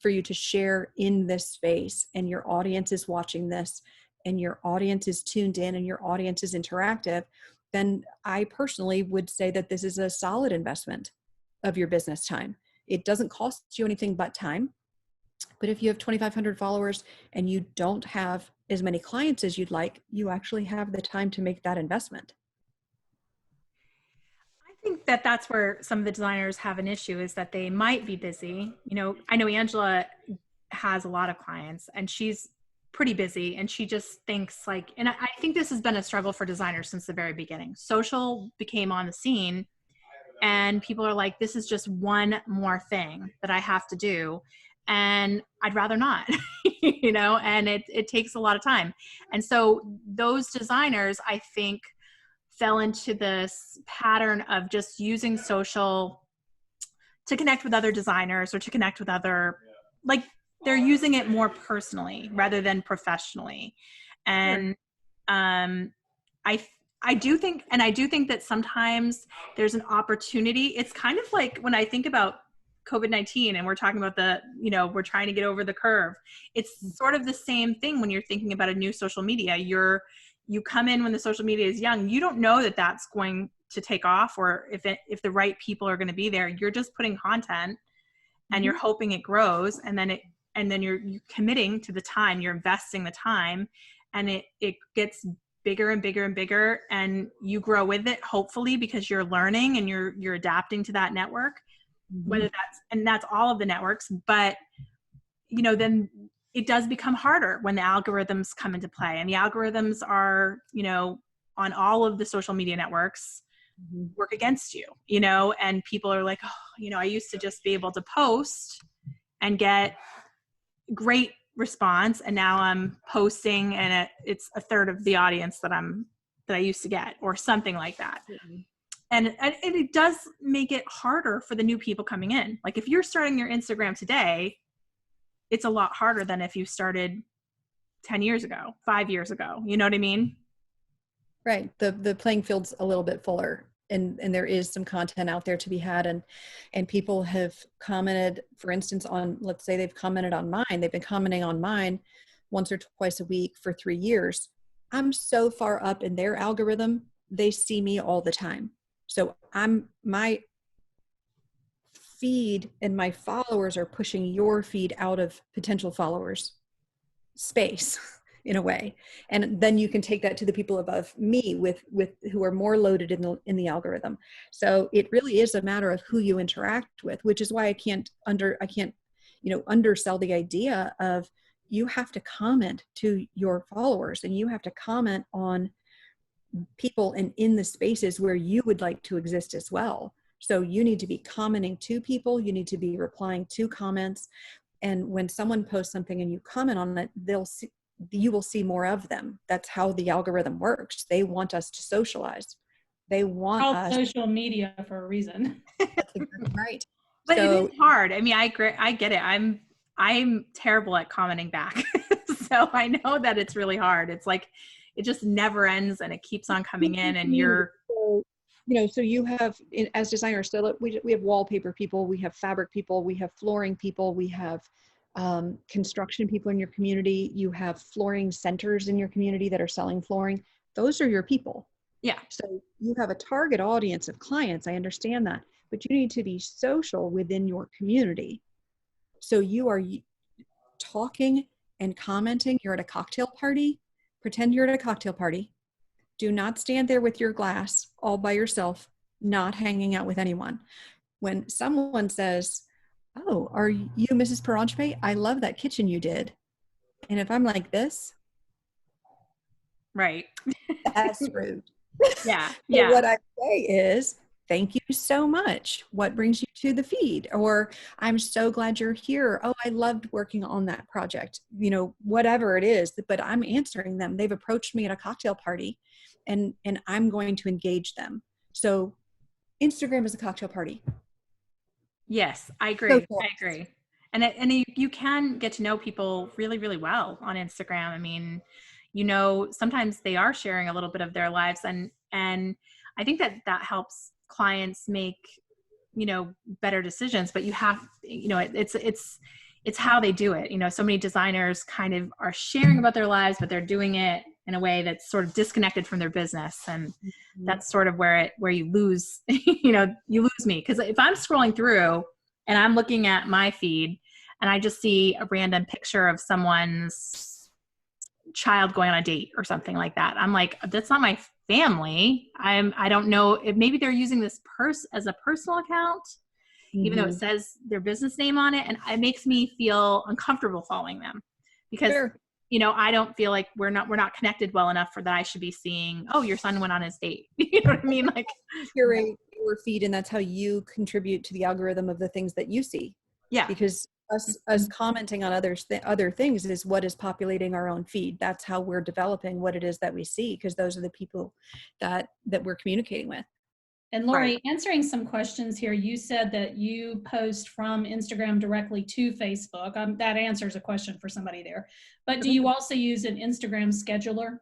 for you to share in this space, and your audience is watching this, and your audience is tuned in, and your audience is interactive, then I personally would say that this is a solid investment of your business time. It doesn't cost you anything but time. But if you have 2,500 followers and you don't have as many clients as you'd like, you actually have the time to make that investment. I think that that's where some of the designers have an issue, is that they might be busy. I know Angela has a lot of clients and she's pretty busy, and she just thinks like, and I think this has been a struggle for designers since the very beginning. Social became on the scene and people are like, this is just one more thing that I have to do. And I'd rather not, and it takes a lot of time. And so those designers, I think, fell into this pattern of just using social to connect with other designers, or to connect with other, like, they're using it more personally rather than professionally. And I do think that sometimes there's an opportunity. It's kind of like when I think about COVID-19 and we're talking about we're trying to get over the curve. It's sort of the same thing when you're thinking about a new social media. You come in when the social media is young. You don't know that that's going to take off, or if the right people are going to be there. You're just putting content and you're hoping it grows, and then you're committing to the time, you're investing the time, and it gets bigger and bigger and bigger, and you grow with it, hopefully, because you're learning and you're adapting to that network, whether that's all of the networks. But then it does become harder when the algorithms come into play, and the algorithms are on all of the social media networks work against you, and people are like, I used to just be able to post and get great response, and now I'm posting and it's a third of the audience that I used to get, or something like that. And it does make it harder for the new people coming in. Like if you're starting your Instagram today, it's a lot harder than if you started 10 years ago, 5 years ago. You know what I mean? Right. The playing field's a little bit fuller, and there is some content out there to be had, and people have commented, for instance, on, let's say they've commented on mine. They've been commenting on mine once or twice a week for 3 years. I'm so far up in their algorithm, they see me all the time. So my feed and my followers are pushing your feed out of potential followers space in a way. And then you can take that to the people above me with who are more loaded in the algorithm. So it really is a matter of who you interact with, which is why I can't undersell the idea of, you have to comment to your followers, and you have to comment on people and in the spaces where you would like to exist as well. So you need to be commenting to people, you need to be replying to comments. And when someone posts something and you comment on it, you will see more of them. That's how the algorithm works. They want us to socialize. They want us. Social media for a reason. That's exactly right. But it is hard. I mean, I get it. I'm terrible at commenting back. So I know that it's really hard. It's like, it just never ends, and it keeps on coming in, and you're, so you have, as designers, so we have wallpaper people, we have fabric people, we have flooring people, we have construction people in your community, you have flooring centers in your community that are selling flooring. Those are your people. Yeah. So you have a target audience of clients. I understand that, but you need to be social within your community. So you are talking and commenting. You're at a cocktail party. Pretend you're at a cocktail party. Do not stand there with your glass all by yourself, not hanging out with anyone. When someone says, "Oh, are you Mrs. Paranjape? I love that kitchen you did." And if I'm like this, right. That's rude. Yeah. So Yeah. what I say is, "Thank you so much. What brings you to the feed?" Or, "I'm so glad you're here. Oh, I loved working on that project." Whatever it is, but I'm answering them. They've approached me at a cocktail party, and I'm going to engage them. So Instagram is a cocktail party. Yes, I agree. Social. I agree. And you can get to know people really, really well on Instagram. I mean, sometimes they are sharing a little bit of their lives, and I think that helps clients make, better decisions. But you have, it's how they do it. So many designers kind of are sharing about their lives, but they're doing it in a way that's sort of disconnected from their business. And that's sort of where you lose, you lose me. Because if I'm scrolling through and I'm looking at my feed and I just see a random picture of someone's child going on a date or something like that, I'm like, that's not my family. I don't know if maybe they're using this as a personal account, even though it says their business name on it. And it makes me feel uncomfortable following them because, Sure. I don't feel like we're not connected well enough for that. I should be seeing, oh, your son went on his date. You know what I mean? Like, Curate your feed, and that's how you contribute to the algorithm of the things that you see. yeah. Because us commenting on other things is what is populating our own feed. That's how we're developing what it is that we see, because those are the people that we're communicating with. And Lori, Right. answering some questions here, you said that you post from Instagram directly to Facebook. That answers a question for somebody there. But do you also use an Instagram scheduler?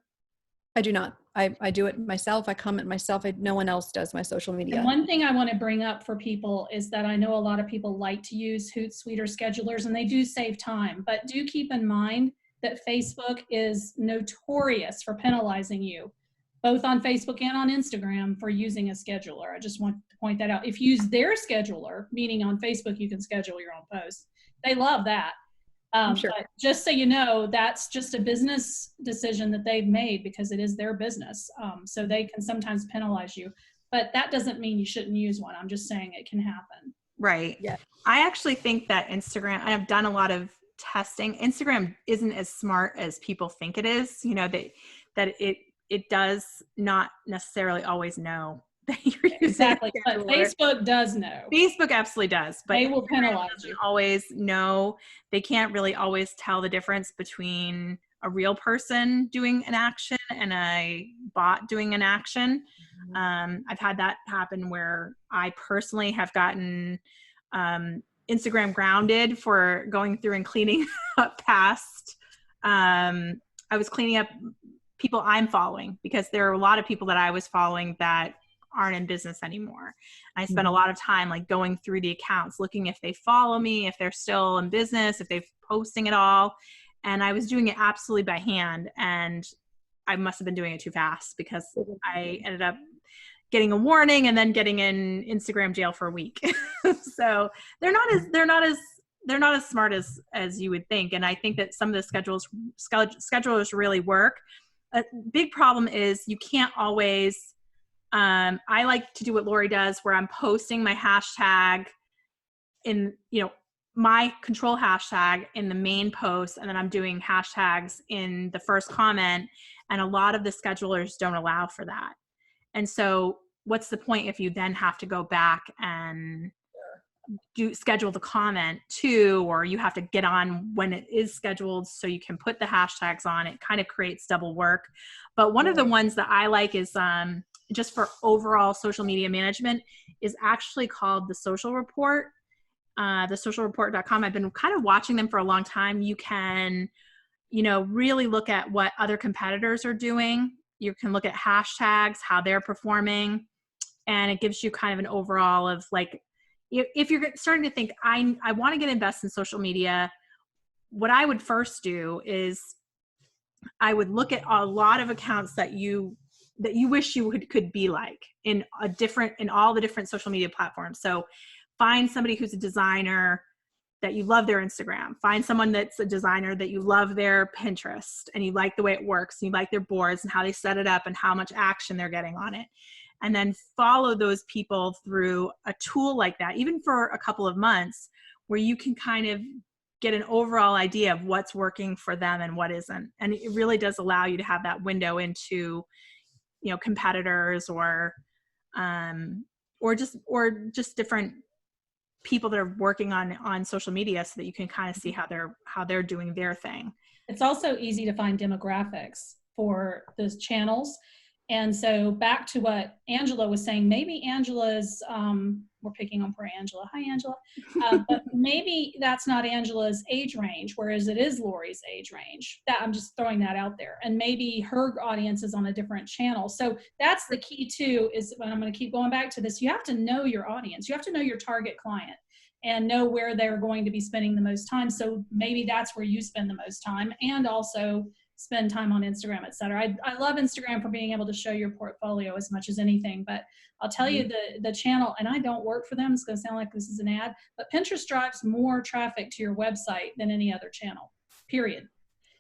I do not. I do it myself. I comment myself. No one else does my social media. And one thing I want to bring up for people is that I know a lot of people like to use Hootsuite or schedulers, and they do save time. But do keep in mind that Facebook is notorious for penalizing you, both on Facebook and on Instagram, for using a scheduler. I just want to point that out. If you use their scheduler, meaning on Facebook you can schedule your own posts, they love that. Sure. But just so you know, that's just a business decision that they've made because it is their business. So they can sometimes penalize you, but that doesn't mean you shouldn't use one. I'm just saying it can happen. Right. Yeah. I actually think that Instagram, I've done a lot of testing. Instagram isn't as smart as people think it is, that it does not necessarily always know that you're using Exactly. But Facebook does know. Facebook absolutely does, but they will Instagram penalize doesn't you. always know. They can't really always tell the difference between a real person doing an action and a bot doing an action. I've had that happen where I personally have gotten Instagram grounded for going through and cleaning up past. I was cleaning up people I'm following because there are a lot of people that I was following that aren't in business anymore. I spent a lot of time like going through the accounts, looking if they follow me, if they're still in business, if they're posting at all. And I was doing it absolutely by hand. And I must have been doing it too fast because I ended up getting a warning and then getting in Instagram jail for a week. So they're not as smart as you would think. And I think that some of the schedulers really work. A big problem is you can't always, I like to do what Lori does where I'm posting my hashtag in, my control hashtag in the main post, and then I'm doing hashtags in the first comment. And a lot of the schedulers don't allow for that. And so what's the point if you then have to go back and schedule the comment too, or you have to get on when it is scheduled so you can put the hashtags on. It kind of creates double work. But one of the ones that I like is just for overall social media management is actually called the Social Report, thesocialreport.com. I've been kind of watching them for a long time. You can, really look at what other competitors are doing. You can look at hashtags, how they're performing, and it gives you kind of an overall of like, if you're starting to think, I want to get invested in social media, what I would first do is I would look at a lot of accounts that you wish you could be like in all the different social media platforms. So find somebody who's a designer that you love their Instagram. Find someone that's a designer that you love their Pinterest and you like the way it works. And you like their boards and how they set it up and how much action they're getting on it. And then follow those people through a tool like that, even for a couple of months, where you can kind of get an overall idea of what's working for them and what isn't. And it really does allow you to have that window into, competitors or just different people that are working on social media, so that you can kind of see how they're doing their thing. It's also easy to find demographics for those channels. And so back to what Angela was saying, maybe Angela's, we're picking on poor Angela. Hi, Angela. But maybe that's not Angela's age range, whereas it is Lori's age range. That I'm just throwing that out there. And maybe her audience is on a different channel. So that's the key too, is when I'm going to keep going back to this, you have to know your audience. You have to know your target client and know where they're going to be spending the most time. So maybe that's where you spend the most time, and also spend time on Instagram, et cetera. I love Instagram for being able to show your portfolio as much as anything, but I'll tell you the channel, and I don't work for them, it's gonna sound like this is an ad, but Pinterest drives more traffic to your website than any other channel, period.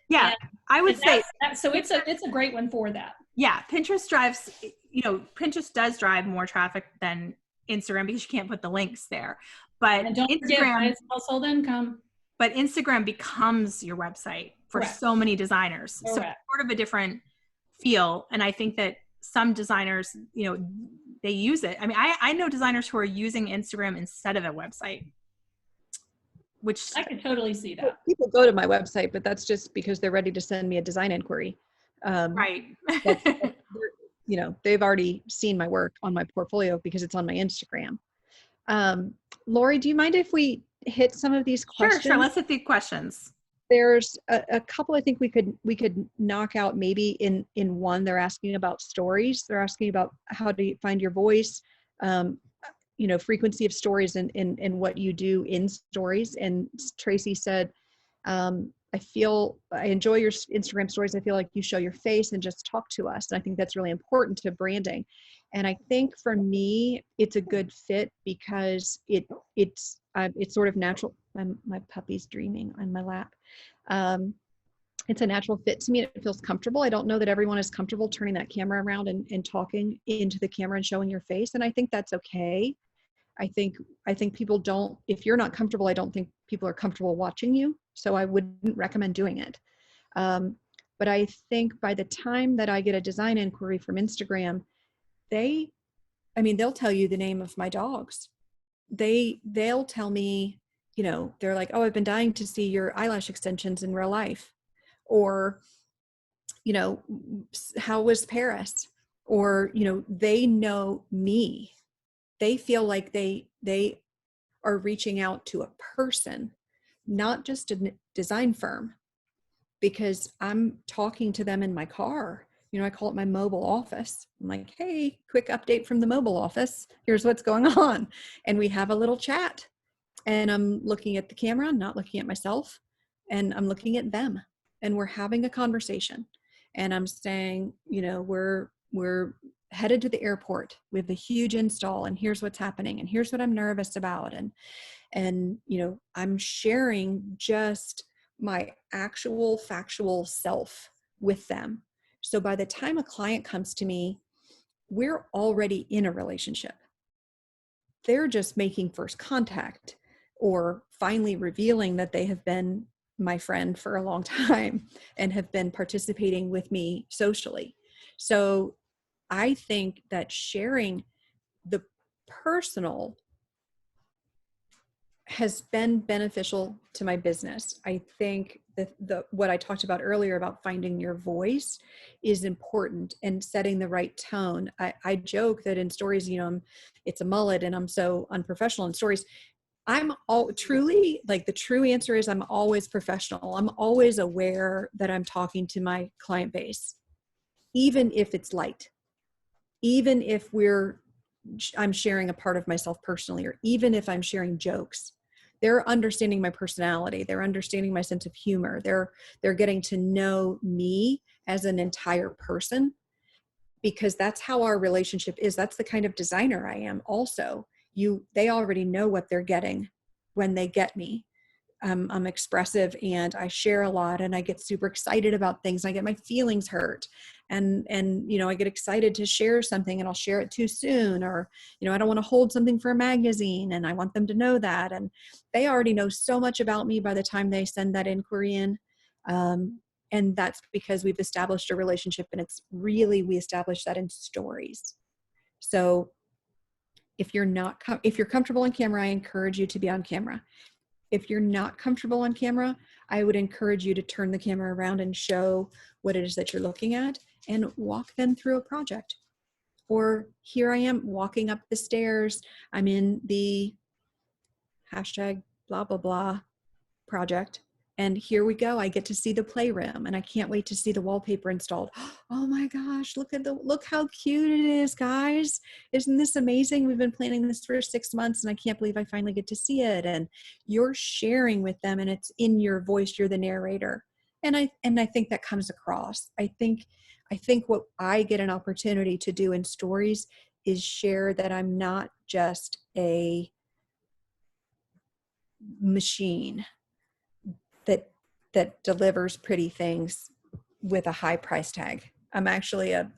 Yeah, and, I would say. So it's a great one for that. Yeah, Pinterest drives, Pinterest does drive more traffic than Instagram because you can't put the links there. But And don't forget, highest household income. But Instagram becomes your website for so many designers. Correct. So it's sort of a different feel. And I think that some designers, they use it. I mean, I know designers who are using Instagram instead of a website, which I could totally see that. People go to my website, but that's just because they're ready to send me a design inquiry. Right. They've already seen my work on my portfolio because it's on my Instagram. Lori, do you mind if we hit some of these questions? Sure. Let's hit the questions. There's a couple I think we could knock out maybe in one. They're asking about stories. They're asking about how to find your voice, frequency of stories and what you do in stories. And Tracy said, I enjoy your Instagram stories. I feel like you show your face and just talk to us. And I think that's really important to branding. And I think for me, it's a good fit because it's sort of natural. My puppy's dreaming on my lap. It's a natural fit to me. It feels comfortable. I don't know that everyone is comfortable turning that camera around and talking into the camera and showing your face. And I think that's okay. I think people don't, if you're not comfortable, I don't think people are comfortable watching you. So I wouldn't recommend doing it. But I think by the time that I get a design inquiry from Instagram, they'll tell you the name of my dogs. They'll tell me, they're like, oh, I've been dying to see your eyelash extensions in real life. Or, how was Paris? Or, they know me. They feel like they are reaching out to a person, not just a design firm, because I'm talking to them in my car. I call it my mobile office. I'm like, hey, quick update from the mobile office. Here's what's going on. And we have a little chat. And I'm looking at the camera, not looking at myself. And I'm looking at them. And we're having a conversation. And I'm saying, we're headed to the airport with a huge install. And here's what's happening. And here's what I'm nervous about. And I'm sharing just my actual factual self with them. So by the time a client comes to me, we're already in a relationship. They're just making first contact or finally revealing that they have been my friend for a long time and have been participating with me socially. So I think that sharing the personal has been beneficial to my business. I think that what I talked about earlier about finding your voice is important and setting the right tone. I joke that in stories, it's a mullet and I'm so unprofessional in stories. I'm all truly, like, the true answer is I'm always professional. I'm always aware that I'm talking to my client base, even if it's light, even if I'm sharing a part of myself personally, or even if I'm sharing jokes. They're understanding my personality. They're understanding my sense of humor. They're getting to know me as an entire person, because that's how our relationship is. That's the kind of designer I am also. They already know what they're getting when they get me. I'm expressive and I share a lot and I get super excited about things. I get my feelings hurt and I get excited to share something and I'll share it too soon, or, I don't want to hold something for a magazine and I want them to know that. And they already know so much about me by the time they send that inquiry in. And that's because we've established a relationship, and we established that in stories. So if you're comfortable on camera, I encourage you to be on camera. If you're not comfortable on camera, I would encourage you to turn the camera around and show what it is that you're looking at, and walk them through a project. Or here I am walking up the stairs. I'm in the hashtag blah, blah, blah project. And here we go. I get to see the playroom and I can't wait to see the wallpaper installed. Oh my gosh, look how cute it is, guys. Isn't this amazing? We've been planning this for 6 months and I can't believe I finally get to see it. And you're sharing with them and it's in your voice. You're the narrator. And I think that comes across. I think what I get an opportunity to do in stories is share that I'm not just a machine that delivers pretty things with a high price tag. I'm actually an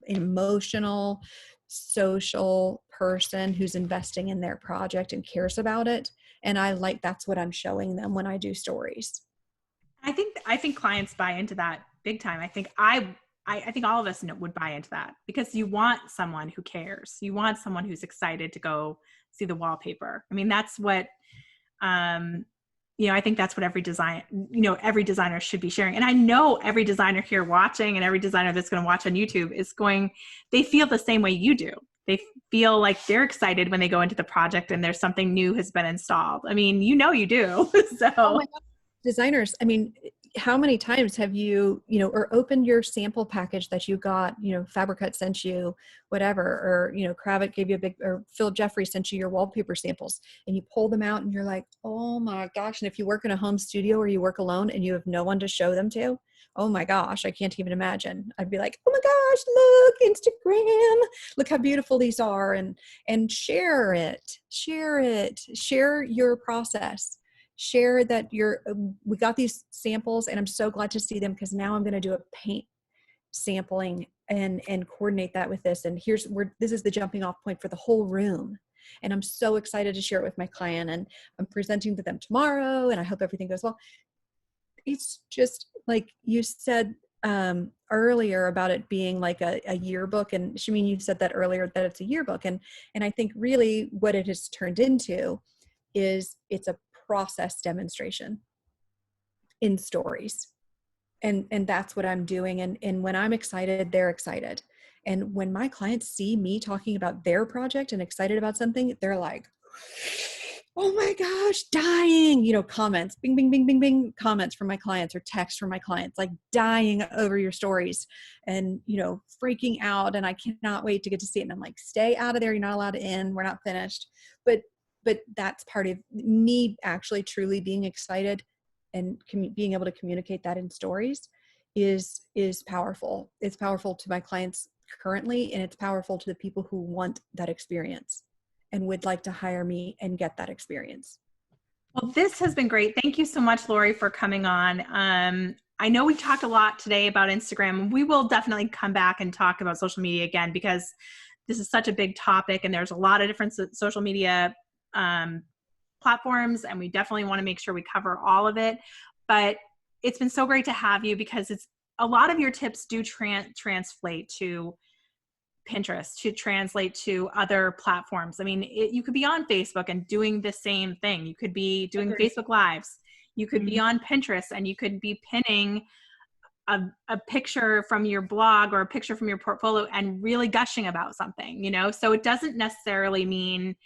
emotional, social person who's investing in their project and cares about it. And that's what I'm showing them when I do stories. I think clients buy into that big time. I think all of us would buy into that, because you want someone who cares. You want someone who's excited to go see the wallpaper. I mean, that's what, I think that's what every designer should be sharing. And I know every designer here watching and every designer that's going to watch on YouTube they feel the same way you do. They feel like they're excited when they go into the project and there's something new has been installed. I mean, you do. So. Oh my God. Designers, I mean, how many times have you or opened your sample package that you got, Fabricut sent you whatever, or, Kravat gave you or Phil Jeffrey sent you your wallpaper samples, and you pull them out and you're like, oh my gosh. And if you work in a home studio or you work alone and you have no one to show them to, oh my gosh, I can't even imagine. I'd be like, oh my gosh, look, Instagram, look how beautiful these are. And share your process. Share that we got these samples and I'm so glad to see them, because now I'm going to do a paint sampling and coordinate that with this. And this is the jumping off point for the whole room. And I'm so excited to share it with my client, and I'm presenting to them tomorrow, and I hope everything goes well. It's just like you said earlier about it being like a yearbook. And Shameen, you said that earlier, that it's a yearbook. And I think really what it has turned into is it's a process demonstration in stories. And that's what I'm doing. And when I'm excited, they're excited. And when my clients see me talking about their project and excited about something, they're like, oh my gosh, dying, comments, bing, bing, bing, bing, bing, comments from my clients or texts from my clients, like dying over your stories and, freaking out. And I cannot wait to get to see it. And I'm like, stay out of there. You're not allowed in. We're not finished. But that's part of me actually truly being excited, and being able to communicate that in stories is powerful. It's powerful to my clients currently, and it's powerful to the people who want that experience and would like to hire me and get that experience. Well, this has been great. Thank you so much, Lori, for coming on. I know we talked a lot today about Instagram. We will definitely come back and talk about social media again, because this is such a big topic and there's a lot of different social media platforms, and we definitely want to make sure we cover all of it. But it's been so great to have you, because a lot of your tips do translate to Pinterest, to translate to other platforms. I mean, you could be on Facebook and doing the same thing. You could be doing Facebook Lives. You could be on Pinterest and you could be pinning a picture from your blog or a picture from your portfolio and really gushing about something, So it doesn't necessarily mean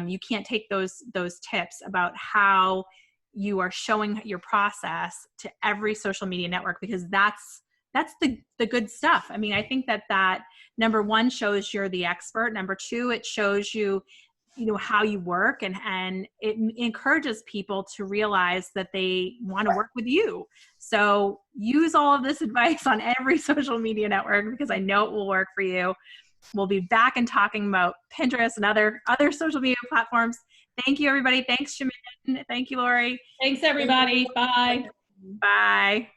you can't take those tips about how you are showing your process to every social media network, because that's the good stuff. I mean, I think that number one shows you're the expert. Number two, it shows you how you work, and it encourages people to realize that they want to work with you. So use all of this advice on every social media network, because I know it will work for you. We'll be back and talking about Pinterest and other social media platforms. Thank you, everybody. Thanks, Shameen. Thank you, Lori. Thanks, everybody. Bye. Bye.